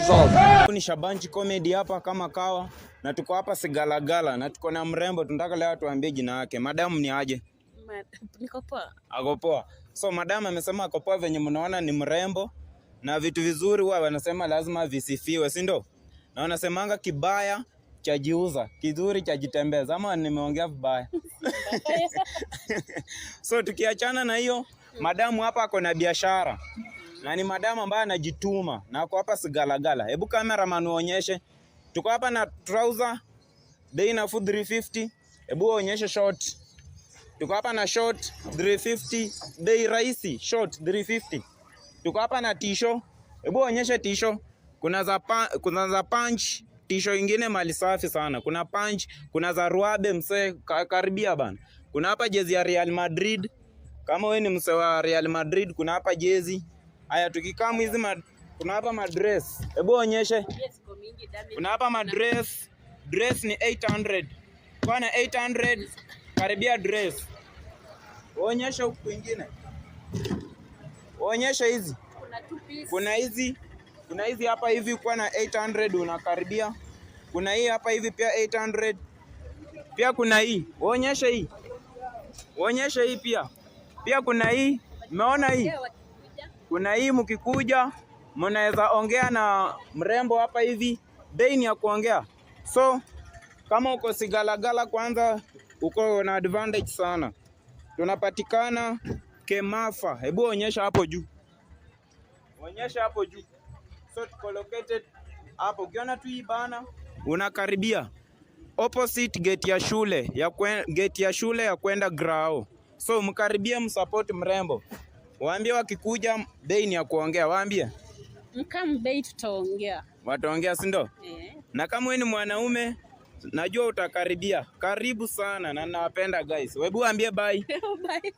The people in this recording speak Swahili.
Jesus. Ni Shabanchi Comedy hapa kama kawa, na tuko hapa Sigalagala na tuko na mrembo. Tunataka leo tuambie jina yake. Madam ni aje? Niko poa. Ako poa. So madam amesema ako poa, venye mnaona ni mrembo na vitu vizuri huwa wanasema lazima visifiwe, si ndio? Na wanasemanga kibaya chajiuza, kizuri chajitembeza, ama nimeongea vibaya? So tukiachana na hiyo, madamu hapa ako na biashara. Na ni madamu ambaye anajituma na ako hapa Sigalagala. Hebu cameraman uonyeshe. Tuko hapa na trouser bei nafuu 350. Hebu uonyeshe short. Tuko hapa na short 350, bei rahisi, short 350. Tuko hapa na t-shirt. Hebu onyeshe t-shirt. Kuna za punch, t-shirt ingine mali safi sana. Kuna punch, kuna za Ruabe mse karibia bana. Kuna hapa jezi ya Real Madrid. Kama wewe ni mse wa Real Madrid, kuna hapa jezi. Haya tukikamu hizi kuna hapa madress. Hebu onyeshe. Kuna hapa madress. Dress ni 800. Kwa na 800 karibia dress. Onyesha huku kwingine. Onyesha hizi. Kuna two piece. Kuna hizi hapa hivi kwa na 800 unakaribia. Kuna hii hapa hivi pia 800. Pia kuna hii. Onyesha hii. Onyesha hii pia. Pia kuna hii. Umeona hii? Kuna hii mkikuja mnaweza ongea na mrembo hapa hivi. Bei ni ya kuongea. So kama uko Sigalagala kwanza uko na advantage sana. Tunapatikana Kemafa. Hebu onyesha hapo juu. Onyesha hapo juu. So tuko located hapo. Ukiona tu hii bana unakaribia opposite gate ya shule ya kwenda Grao. So mkaribie msupport mrembo. Waambie wakikuja bei ni ya kuongea, waambie. Mkam bei tutaongea. Wataongea si ndio? Na kama wewe ni mwanaume najua utakaribia. Karibu sana na nawapenda guys. Hebu waambie bye. Bye.